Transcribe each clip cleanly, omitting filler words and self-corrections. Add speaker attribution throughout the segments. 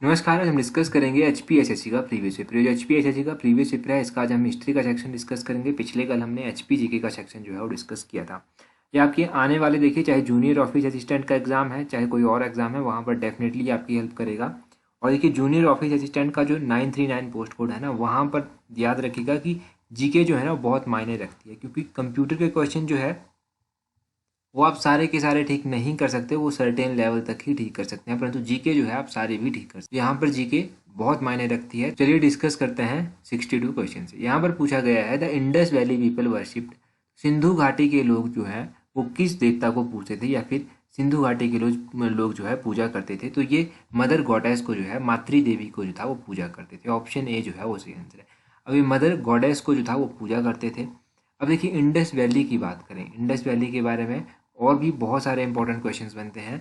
Speaker 1: नमस्कार। आज हम डिस्कस करेंगे एचपीएसएससी का प्रीवियस पेपर। जो एचपीएसएससी का प्रीवियस पेपर है इसका आज हम हिस्ट्री का सेक्शन डिस्कस करेंगे। पिछले कल हमने एचपीजीके का सेक्शन जो है वो डिस्कस किया था। ये आपके आने वाले देखिए, चाहे जूनियर ऑफिस असिस्टेंट का एग्जाम है चाहे कोई और एग्जाम है, वहाँ पर डेफिनेटली आपकी हेल्प करेगा। और देखिए जूनियर ऑफिस असिस्टेंट का जो 939 पोस्ट कोड है ना, वहाँ पर याद रखिएगा कि जीके जो है ना बहुत मायने रखती है, क्योंकि कंप्यूटर के क्वेश्चन जो है वो आप सारे के सारे ठीक नहीं कर सकते, वो सर्टेन लेवल तक ही ठीक कर सकते हैं, परंतु जीके जो है आप सारे भी ठीक कर सकते हैं। यहाँ पर जीके बहुत मायने रखती है। चलिए डिस्कस करते हैं 62 क्वेश्चन से। यहाँ पर पूछा गया है the Indus valley people worshipped, Sindhu घाटी के लोग जो है वो किस देवता को पूजते थे, या फिर सिंधु घाटी के लोग जो है पूजा करते थे। तो ये मदर गॉडेस को जो है, मातृ देवी को जो था वो पूजा करते थे। ऑप्शन ए जो है वो सही आंसर है। अब ये मदर गॉडेस को जो था वो पूजा करते थे। अब देखिए इंडस वैली की बात करें, इंडस वैली के बारे में और भी बहुत सारे इंपॉर्टेंट क्वेश्चंस बनते हैं।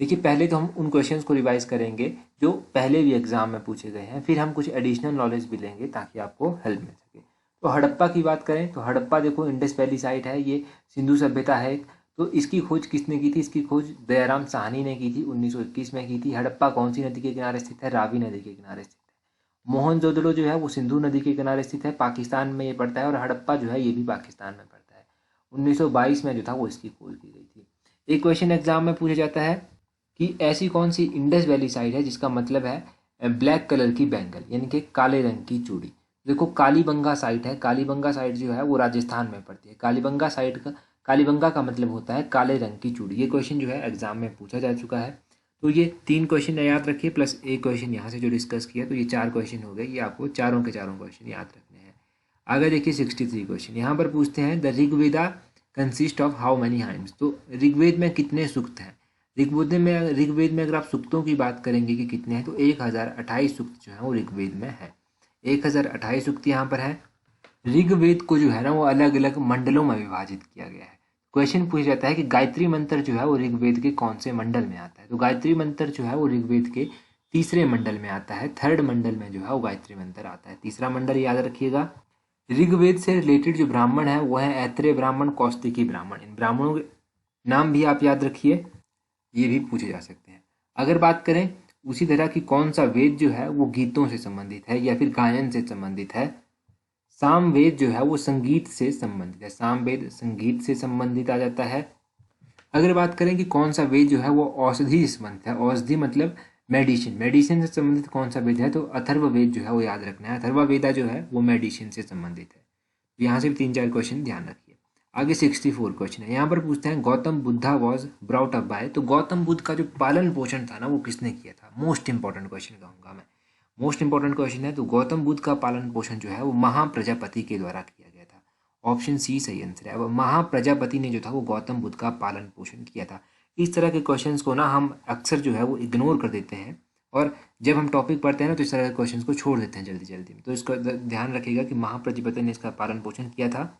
Speaker 1: देखिए पहले तो हम उन क्वेश्चंस को रिवाइज करेंगे जो पहले भी एग्जाम में पूछे गए हैं, फिर हम कुछ एडिशनल नॉलेज भी लेंगे ताकि आपको हेल्प मिल सके। तो हड़प्पा की बात करें तो हड़प्पा देखो इंडस वैली साइट है, ये सिंधु सभ्यता है। तो इसकी खोज किसने की थी? इसकी खोज दयाराम साहनी ने की थी, 1921 में की थी। हड़प्पा कौन सी नदी के किनारे स्थित है? रावी नदी के किनारे स्थित है। मोहनजोदड़ो जो है वो सिंधु नदी के किनारे स्थित है, पाकिस्तान में ये पड़ता है। और हड़प्पा जो है ये भी पाकिस्तान में पड़ता है। 1922 में जो था वो इसकी खोज की गई थी। एक क्वेश्चन एग्जाम में पूछा जाता है कि ऐसी कौन सी इंडस वैली साइट है जिसका मतलब है ब्लैक कलर की बैंगल, यानी कि काले रंग की चूड़ी। देखो कालीबंगा साइट है, कालीबंगा साइट जो है वो राजस्थान में पड़ती है। कालीबंगा का मतलब होता है काले रंग की चूड़ी। ये क्वेश्चन जो है एग्जाम में पूछा जा चुका है। तो ये 3 क्वेश्चन याद रखिए प्लस एक क्वेश्चन यहाँ से जो डिस्कस किया, तो ये 4 क्वेश्चन हो गए। ये आपको चारों के चारों क्वेश्चन याद रखने हैं। आगे देखिए 63 क्वेश्चन। यहाँ पर पूछते हैं the Rigveda consist of how many hymns. तो ऋग्वेद में कितने सूक्त हैं? ऋग्वेद में अगर आप सूक्तों की बात करेंगे कि कितने हैं, तो 1028 सूक्त जो है वो ऋग्वेद में है। 1028 सूक्त यहाँ पर है। ऋग्वेद को जो है ना वो अलग अलग मंडलों में विभाजित किया गया है। क्वेश्चन पूछा जाता है कि गायत्री मंत्र जो है वो ऋग्वेद के कौन से मंडल में आता है? तो गायत्री मंत्र जो है वो ऋग्वेद के तीसरे मंडल में आता है। थर्ड मंडल में जो है वो गायत्री मंत्र आता है। तीसरा मंडल याद रखिएगा। ऋग्वेद से रिलेटेड जो ब्राह्मण है वो है ऐत्रेय ब्राह्मण, कौस्तिकी ब्राह्मण। इन ब्राह्मणों के नाम भी आप याद रखिए, ये भी पूछे जा सकते हैं। अगर बात करें उसी तरह की कौन सा वेद जो है वो गीतों से संबंधित है या फिर गायन से संबंधित है? सामवेद जो है वो संगीत से संबंधित है। सामवेद संगीत से संबंधित आ जाता है। अगर बात करें कि कौन सा वेद जो है वो औषधि से संबंधित है, औषधि मतलब मेडिसिन से संबंधित कौन सा वेद है, तो अथर्ववेद जो है वो याद रखना है। अथर्ववेदा जो है वो मेडिसिन से संबंधित है। तो यहाँ से भी 3-4 क्वेश्चन ध्यान रखिए। आगे 64 क्वेश्चन है। यहाँ पर पूछते हैं Gautam Buddha was brought up by. तो गौतम बुद्ध का जो पालन पोषण था ना वो किसने किया था? मोस्ट इंपॉर्टेंट क्वेश्चन कहूँगा मैं, मोस्ट इंपॉर्टेंट क्वेश्चन है। तो गौतम बुद्ध का पालन पोषण जो है वो महाप्रजापति के द्वारा किया गया था। ऑप्शन सी सही आंसर है। अब महाप्रजापति ने जो था वो गौतम बुद्ध का पालन पोषण किया था। इस तरह के क्वेश्चंस को ना हम अक्सर जो है वो इग्नोर कर देते हैं, और जब हम टॉपिक पढ़ते हैं ना तो इस तरह के क्वेश्चंस को छोड़ देते हैं जल्दी जल्दी में। तो इसको ध्यान रखिएगा कि महाप्रजापति ने इसका पालन पोषण किया था।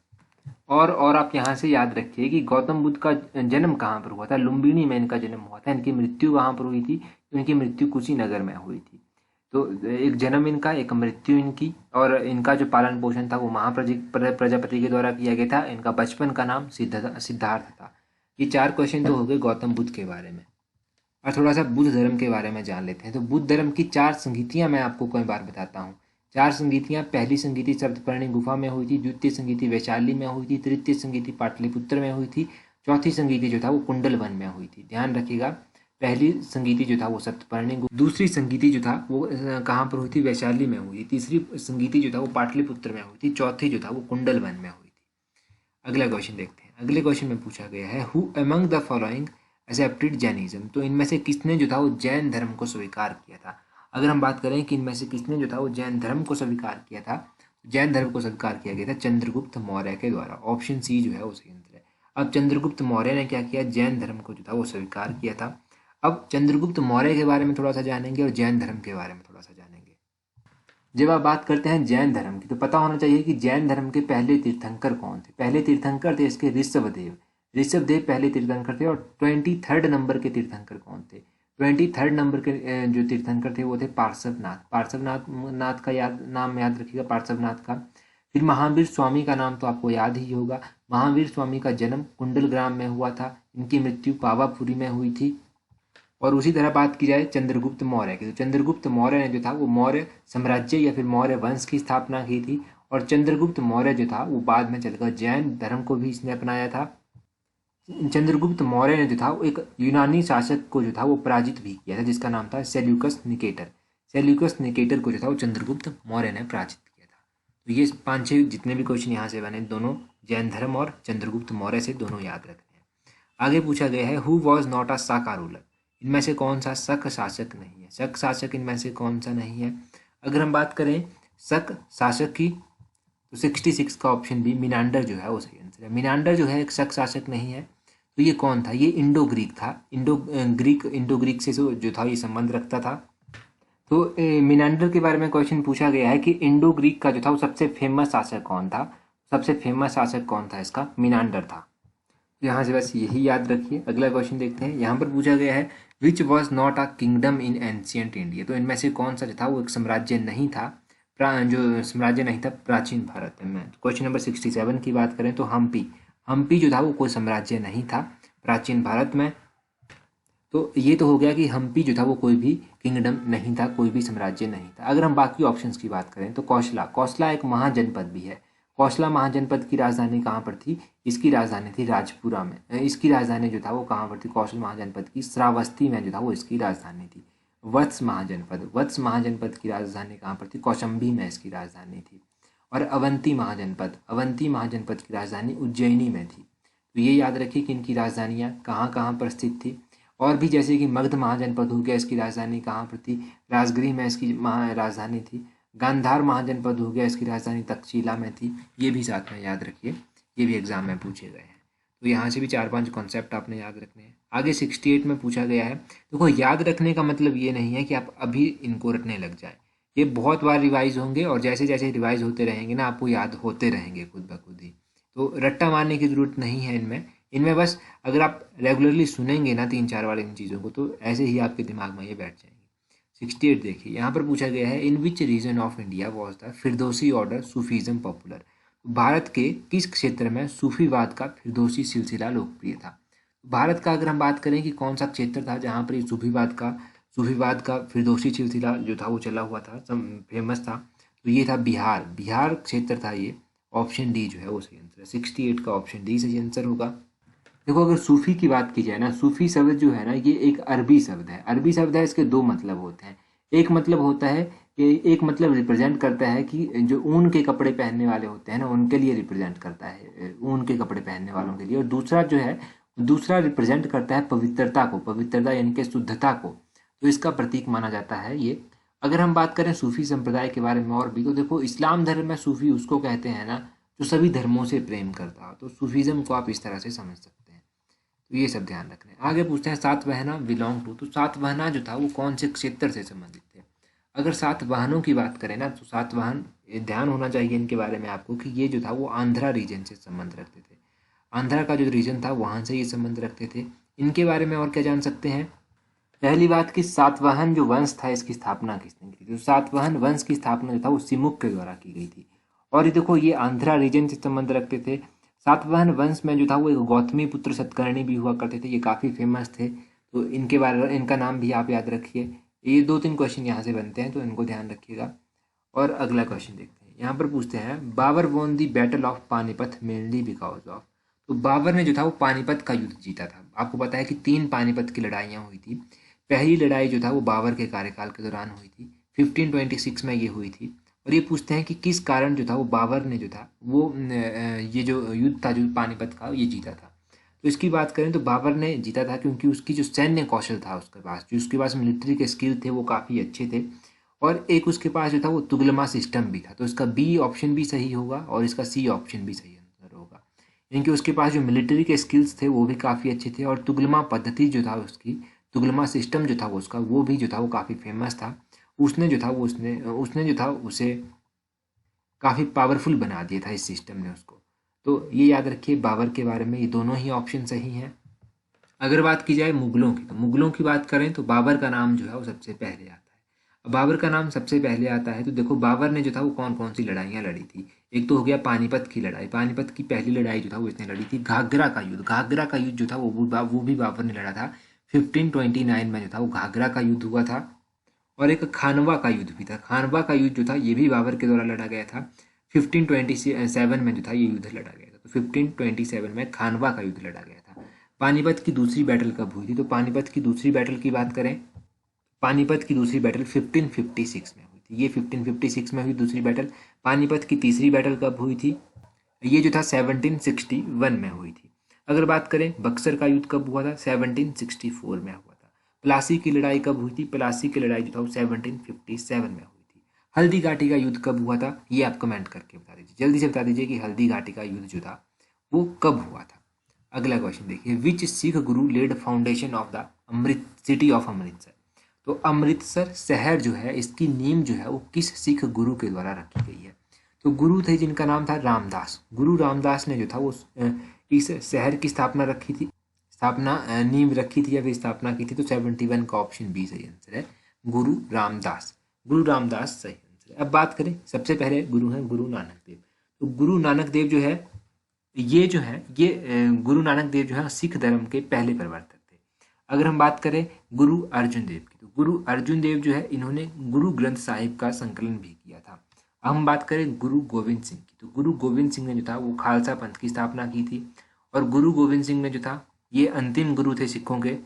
Speaker 1: और आप यहाँ से याद रखिए कि गौतम बुद्ध का जन्म कहाँ पर हुआ था? लुम्बिनी में इनका जन्म हुआ था। इनकी मृत्यु कहाँ पर हुई थी? तो इनकी मृत्यु कुशीनगर में हुई थी। तो एक जन्म इनका, एक मृत्यु इनकी, और इनका जो पालन पोषण था वो प्रजापति के द्वारा किया गया था। इनका बचपन का नाम सिद्धार्थ था। ये 4 क्वेश्चन तो हो गए गौतम बुद्ध के बारे में। और थोड़ा सा बुद्ध धर्म के बारे में जान लेते हैं। तो बुद्ध धर्म की 4 संगीतियाँ मैं आपको कई बार बताता हूँ। 4 संगीतियाँ। पहली संगीति सप्तपर्णी गुफा में हुई थी, द्वितीय संगीति वैशाली में हुई थी, तृतीय संगीति पाटलिपुत्र में हुई थी, चौथी संगीति जो था वो कुंडलवन में हुई थी। ध्यान रखिएगा, पहली संगीति जो था वो सप्तपर्णी, दूसरी संगीति जो था वो कहाँ पर हुई थी? वैशाली में हुई थी। तीसरी संगीति जो था वो पाटलिपुत्र में हुई थी। चौथी जो था वो कुंडलवन में हुई थी। अगला क्वेश्चन देखते हैं। अगले क्वेश्चन में पूछा गया है who among the following accepted Jainism. तो इनमें से किसने जो था वो जैन धर्म को स्वीकार किया था? अगर हम बात करें कि इनमें से किसने जो था वो जैन धर्म को स्वीकार किया था, जैन धर्म को स्वीकार किया गया था चंद्रगुप्त मौर्य के द्वारा। ऑप्शन सी जो है वो सही आंसर है। अब चंद्रगुप्त मौर्य ने क्या किया? जैन धर्म को जो था वो स्वीकार किया था। अब चंद्रगुप्त मौर्य के बारे में थोड़ा सा जानेंगे और जैन धर्म के बारे में थोड़ा सा जानेंगे। जब आप बात करते हैं जैन धर्म की, तो पता होना चाहिए कि जैन धर्म के पहले तीर्थंकर कौन थे। पहले तीर्थंकर थे इसके ऋषभदेव। ऋषभदेव पहले तीर्थंकर थे। और 23rd नंबर के तीर्थंकर कौन थे? 23rd नंबर के जो तीर्थंकर थे वो थे पार्श्वनाथ। पार्श्वनाथ का नाम याद रखिएगा, पार्श्वनाथ का। फिर महावीर स्वामी का नाम तो आपको याद ही होगा। महावीर स्वामी का जन्म कुंडल ग्राम में हुआ था। इनकी मृत्यु पावापुरी में हुई थी। और उसी तरह बात की जाए चंद्रगुप्त मौर्य की, तो चंद्रगुप्त मौर्य ने जो था वो मौर्य साम्राज्य या फिर मौर्य वंश की स्थापना की थी। और चंद्रगुप्त मौर्य जो था वो बाद में चलकर जैन धर्म को भी इसने अपनाया था। चंद्रगुप्त मौर्य ने जो था वो एक यूनानी शासक को जो था वो पराजित भी किया था, जिसका नाम था सेल्यूकस निकेटर। सेल्यूकस निकेटर को जो था वो चंद्रगुप्त मौर्य ने पराजित किया था। तो ये 5-6 जितने भी क्वेश्चन यहाँ से बने, दोनों जैन धर्म और चंद्रगुप्त मौर्य से दोनों याद रखने हैं। आगे पूछा गया है who was not a Shaka ruler, इनमें से कौन सा शक शासक नहीं है। शक शासक इनमें से कौन सा नहीं है। अगर हम बात करें शक शासक की, तो 66 का ऑप्शन बी मिनांडर जो है वो सही आंसर है। मिनांडर जो है एक शक शासक नहीं है। तो ये कौन था, ये इंडो ग्रीक था। इंडो ग्रीक से जो था ये संबंध रखता था। तो मिनांडर के बारे में क्वेश्चन पूछा गया है कि इंडो ग्रीक का जो था वो सबसे फेमस शासक कौन था। सबसे फेमस शासक कौन था इसका, मिनांडर था। यहाँ से बस यही याद रखिए। अगला क्वेश्चन देखते हैं। यहाँ पर पूछा गया है which was not a kingdom in ancient India, तो इनमें से कौन सा जो था वो एक साम्राज्य नहीं था, जो साम्राज्य नहीं था प्राचीन भारत में। क्वेश्चन नंबर 67 की बात करें तो हम्पी जो था वो कोई साम्राज्य नहीं था प्राचीन भारत में। तो ये तो हो गया कि हम्पी जो था वो कोई भी किंगडम नहीं था, कोई भी साम्राज्य नहीं था। अगर हम बाकी ऑप्शंस की बात करें तो कौशला एक महाजनपद भी है। कौशला महाजनपद की राजधानी कहाँ पर थी, इसकी राजधानी थी राजपुरा में। इसकी राजधानी जो था वो कहाँ पर थी, कौशल महाजनपद की श्रावस्ती में जो था वो इसकी राजधानी थी। वत्स महाजनपद की राजधानी कहाँ पर थी, कौशंबी में इसकी राजधानी थी। और अवंती महाजनपद की राजधानी उज्जैनी में थी। तो ये याद रखिए कि इनकी राजधानियाँ कहाँ कहाँ पर स्थित थी। और भी जैसे कि मगध महाजनपद हो गया, इसकी राजधानी कहाँ पर थी, राजगृह में इसकी राजधानी थी। गांधार महाजनपद हो गया, इसकी राजधानी तक्षशिला में थी। ये भी साथ में याद रखिए, ये भी एग्जाम में पूछे गए हैं। तो यहाँ से भी 4-5 कॉन्सेप्ट आपने याद रखने हैं। आगे 68 में पूछा गया है, देखो याद रखने का मतलब ये नहीं है कि आप अभी इनको रटने लग जाए। ये बहुत बार रिवाइज होंगे और जैसे जैसे रिवाइज होते रहेंगे ना आपको याद होते रहेंगे खुद ब खुद ही। तो रट्टा मारने की ज़रूरत नहीं है इनमें बस अगर आप रेगुलरली सुनेंगे ना 3-4 बार इन चीज़ों को, तो ऐसे ही आपके दिमाग में ये बैठ जाएंगे। 68 देखिए, यहाँ पर पूछा गया है in which region of India was the Firdausi order Sufism popular, Bharat के किस क्षेत्र में सूफीवाद का फिरदौसी सिलसिला लोकप्रिय था। भारत का अगर हम बात करें कि कौन सा क्षेत्र था जहाँ पर सूफीवाद का फिरदौसी सिलसिला जो था वो चला हुआ था, फेमस था, तो ये था बिहार क्षेत्र था ये। ऑप्शन डी जो है वो सही आंसर है। 68 का ऑप्शन डी सही आंसर होगा। देखो अगर सूफी की बात की जाए ना, सूफी शब्द जो है ना ये एक अरबी शब्द है। इसके दो मतलब होते हैं। एक मतलब होता है कि एक मतलब रिप्रेजेंट करता है कि जो ऊन के कपड़े पहनने वाले होते हैं ना उनके लिए रिप्रेजेंट करता है, ऊन के कपड़े पहनने वालों के लिए। और दूसरा रिप्रेजेंट करता है पवित्रता यानी कि शुद्धता को। तो इसका प्रतीक माना जाता है ये। अगर हम बात करें सूफी संप्रदाय के बारे में और भी, तो देखो इस्लाम धर्म में सूफी उसको कहते हैं ना जो सभी धर्मों से प्रेम करता हो। तो सूफीज़म को आप इस तरह से समझ सकते हैं। तो ये सब ध्यान रखना है। आगे पूछते हैं सातवाहना बिलोंग टू, तो सातवाहना जो था वो कौन से क्षेत्र से संबंधित थे। अगर सातवाहनों की बात करें ना, तो सातवाहन ध्यान होना चाहिए इनके बारे में आपको कि ये जो था वो आंध्रा रीजन से संबंध रखते थे। आंध्रा का जो रीजन था वहाँ से ये संबंध रखते थे। इनके बारे में और क्या जान सकते हैं। पहली बात कि सातवाहन जो वंश था इसकी स्थापना किसने की थी, तो सातवाहन वंश की स्थापना जो था वो सिमुक के द्वारा की गई थी। और ये देखो ये आंध्रा रीजन से संबंध रखते थे। सातवाहन वंश में जो था वो एक गौतमी पुत्र सतकर्णी भी हुआ करते थे, ये काफ़ी फेमस थे। तो इनका नाम भी आप याद रखिए। ये 2-3 क्वेश्चन यहाँ से बनते हैं तो इनको ध्यान रखिएगा। और अगला क्वेश्चन देखते हैं। यहाँ पर पूछते हैं Babur won the battle of Panipat mainly because of, तो बाबर ने जो था वो पानीपत का युद्ध जीता था। आपको पता है कि 3 पानीपत की लड़ाइयाँ हुई थी। पहली लड़ाई जो था वो बाबर के कार्यकाल के दौरान हुई थी, 1526 में ये हुई थी। और ये पूछते हैं कि किस कारण जो था वो बाबर ने जो था वो ये जो युद्ध था जो पानीपत का ये जीता था। तो इसकी बात करें तो बाबर ने जीता था क्योंकि उसकी जो सैन्य कौशल था उसके पास मिलिट्री के स्किल थे वो काफ़ी अच्छे थे। और एक उसके पास जो था वो तुगलमा सिस्टम भी था। तो इसका बी ऑप्शन भी सही होगा और इसका सी ऑप्शन भी सही आंसर होगा। यानी उसके पास जो मिलिट्री के स्किल्स थे वो भी काफ़ी अच्छे थे और तुगलमा पद्धति जो था उसकी, तुगलमा सिस्टम जो था उसका वो भी जो था वो काफ़ी फेमस था। उसने जो था उसे काफ़ी पावरफुल बना दिया था इस सिस्टम ने उसको। तो ये याद रखिए बाबर के बारे में ये दोनों ही ऑप्शन सही हैं। अगर बात की जाए मुगलों की, तो मुगलों की बात करें तो बाबर का नाम जो है वो सबसे पहले आता है। अब बाबर का नाम सबसे पहले आता है तो देखो बाबर ने जो था वो कौन कौन सी लड़ाइयाँ लड़ी थी। एक तो हो गया पानीपत की लड़ाई, पहली लड़ाई जो था वो इसने लड़ी थी। घाघरा का युद्ध जो था वो भी बाबर ने लड़ा था 1529 में जो था वो घाघरा का युद्ध हुआ था, और एक खानवा का युद्ध भी था। खानवा का युद्ध जो था ये भी बाबर के द्वारा लड़ा गया था। 1527 में जो था ये युद्ध लड़ा गया था। तो 1527 में खानवा का युद्ध लड़ा गया था। पानीपत की दूसरी बैटल कब हुई थी? तो पानीपत की दूसरी बैटल की बात करें, पानीपत की दूसरी बैटल 1556 में हुई थी। ये 1556 में हुई दूसरी बैटल। पानीपत की तीसरी बैटल कब हुई थी? ये जो था 1761 में हुई थी। अगर बात करें बक्सर का युद्ध कब हुआ था? 1764 में हुआ था। प्लासी की लड़ाई कब हुई थी? प्लासी की लड़ाई जो था वो 1757 में हुई थी। हल्दी घाटी का युद्ध कब हुआ था? ये आप कमेंट करके बता दीजिए, जल्दी से बता दीजिए कि हल्दी घाटी का युद्ध जो था वो कब हुआ था। अगला क्वेश्चन देखिए, which Sikh guru laid foundation of the Amrit city of Amritsar? तो अमृतसर शहर जो है इसकी नींव जो है वो किस सिख गुरु के द्वारा रखी गई है? तो गुरु थे जिनका नाम था रामदास। गुरु रामदास ने जो था वो इस शहर की स्थापना रखी थी, नींव रखी थी या फिर स्थापना की थी। तो 71 का ऑप्शन बी सही आंसर है, गुरु रामदास। गुरु रामदास सही आंसर है। अब बात करें, सबसे पहले गुरु हैं गुरु नानक देव। तो गुरु नानक देव जो है ये गुरु नानक देव जो है सिख धर्म के पहले प्रवर्तक थे। अगर हम बात करें गुरु अर्जुन देव की, तो गुरु अर्जुन देव जो है इन्होंने गुरु ग्रंथ साहिब का संकलन भी किया था। अब हम बात करें गुरु गोविंद सिंह की, तो गुरु गोविंद सिंह ने जो था वो खालसा पंथ की स्थापना की थी, और गुरु गोविंद सिंह ने जो था ये अंतिम गुरु थे सिखों के।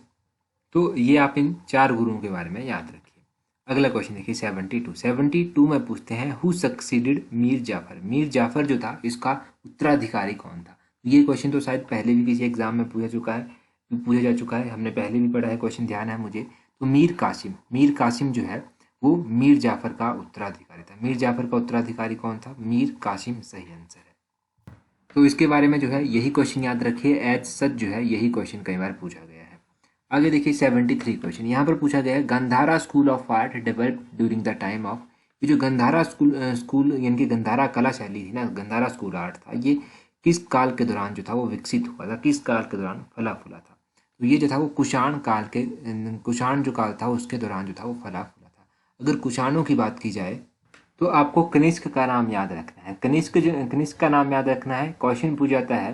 Speaker 1: तो ये आप इन 4 गुरुओं के बारे में याद रखिए। अगला क्वेश्चन देखिए 72 में पूछते हैं, हु सक्सीडेड मीर जाफर? मीर जाफर जो था इसका उत्तराधिकारी कौन था? ये क्वेश्चन तो शायद पहले भी किसी एग्जाम में पूछा जा चुका है, हमने पहले भी पढ़ा है, क्वेश्चन ध्यान है मुझे। तो मीर कासिम जो है वो मीर जाफर का उत्तराधिकारी था। मीर जाफर का उत्तराधिकारी कौन था? मीर कासिम सही आंसर है। तो इसके बारे में जो है यही क्वेश्चन याद रखिए, एज सच जो है यही क्वेश्चन कई बार पूछा गया है। आगे देखिए 73 क्वेश्चन, यहाँ पर पूछा गया है, Gandhara school of art developed during the time of? ये जो गंधारा स्कूल यानी कि गंधारा कला शैली थी ना, गंधारा स्कूल आर्ट था, ये किस काल के दौरान जो था वो विकसित हुआ था, किस काल के दौरान फला फूला था? तो ये जो था वो कुषाण जो काल था उसके दौरान जो था वो फला फूला था। अगर कुषाणों की बात की जाए तो आपको कनिष्क का नाम याद रखना है। कनिष्क का नाम याद रखना है। क्वेश्चन पूछा जाता है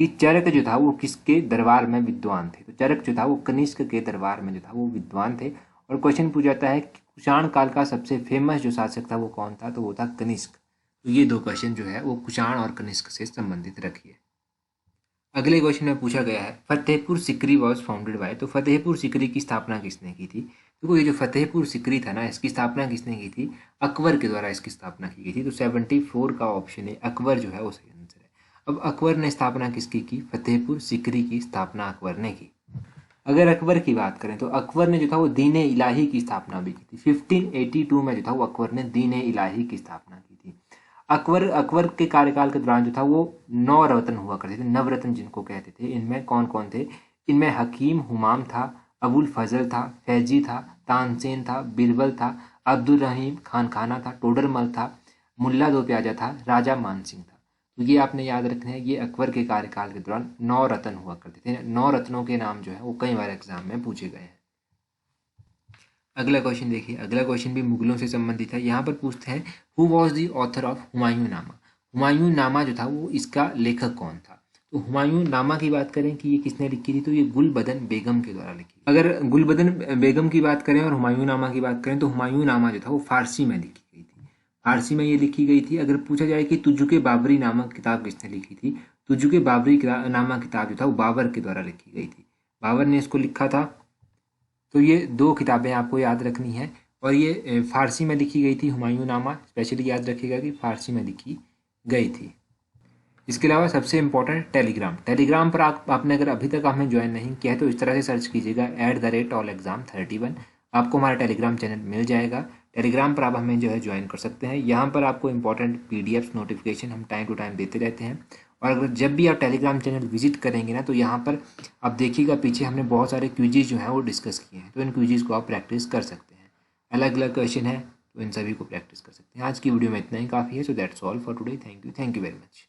Speaker 1: कि चरक जो था वो किसके दरबार में विद्वान थे? तो चरक जो था वो कनिष्क के दरबार में जो था वो विद्वान थे। और क्वेश्चन पूछा जाता है कि कुषाण काल का सबसे फेमस जो शासक था वो कौन था? तो वो था कनिष्क। तो ये 2 क्वेश्चन जो है वो कुषाण और कनिष्क से संबंधित रखिए। अगले क्वेश्चन में पूछा गया है, Fatehpur Sikri was founded by? तो फतेहपुर सिकरी की स्थापना किसने की थी? देखो ये जो फतेहपुर सिकरी था ना, इसकी स्थापना किसने की थी? अकबर के द्वारा इसकी स्थापना की गई थी। तो 74 का ऑप्शन है अकबर जो है वो सही आंसर है। अब अकबर ने स्थापना किसकी की? फतेहपुर सिकरी की स्थापना अकबर ने की। अगर अकबर की बात करें तो अकबर ने जो था वो दीन-ए इलाही की स्थापना भी की थी। 1582 में जो था वो अकबर ने दीन-ए इलाही की स्थापना की थी। अकबर के कार्यकाल के दौरान जो था वो 9 रत्न हुआ करते थे, नवरत्न जिनको कहते थे। इनमें कौन कौन थे? इनमें हकीम हुमाम था, अबुल फजल था, फैजी था, तानसेन था, बीरबल था, अब्दुल रहीम खानखाना था, टोडरमल था, मुल्ला दो प्याजा था, राजा मानसिंह था। तो ये आपने याद रखना है, ये अकबर के कार्यकाल के दौरान 9 रत्न हुआ करते थे। 9 रत्नों के नाम जो है वो कई बार एग्जाम में पूछे गए हैं। अगला क्वेश्चन देखिए, अगला क्वेश्चन भी मुगलों से संबंधित है। यहाँ पर पूछते हैं, who was the author of Humayun नामा? हुमायूं नामा जो था वो इसका लेखक कौन था? तो हुमायूं नामा की बात करें कि ये किसने लिखी थी, तो ये गुलबदन बेगम के द्वारा लिखी। अगर गुलबदन बेगम की बात करें और हुमायूं नामा की बात करें तो हुमायूं नामा जो था वो फारसी में लिखी गई थी। फारसी में ये लिखी गई थी। अगर पूछा जाए कि तुजुके बाबरी नामक किताब किसने लिखी थी, तुजुके बाबरी नामक किताब जो था वो बाबर के द्वारा लिखी गई थी। बाबर ने इसको लिखा था। तो ये 2 किताबें आपको याद रखनी है, और ये फारसी में लिखी गई थी। हुमायूं नामा स्पेशली याद रखिएगा कि फारसी में लिखी गई थी। इसके अलावा सबसे इम्पोर्टेंट टेलीग्राम पर आपने अगर अभी तक हमें ज्वाइन नहीं किया है तो इस तरह से सर्च कीजिएगा @allexam31। आपको हमारा टेलीग्राम चैनल मिल जाएगा। टेलीग्राम पर आप हमें जो है ज्वाइन कर सकते हैं। यहाँ पर आपको इंपॉर्टेंट PDFs नोटिफिकेशन हम टाइम टू टाइम देते रहते हैं। और अगर जब भी आप टेलीग्राम चैनल विजिट करेंगे ना तो यहाँ पर आप देखिएगा पीछे हमने बहुत सारे क्विजेज जो हैं वो डिस्कस किए हैं। तो इन क्विजेज को आप प्रैक्टिस कर सकते हैं। अलग अलग क्वेश्चन है तो इन सभी को प्रैक्टिस कर सकते हैं। आज की वीडियो में इतना ही काफ़ी है। So that's all for today. Thank you very much.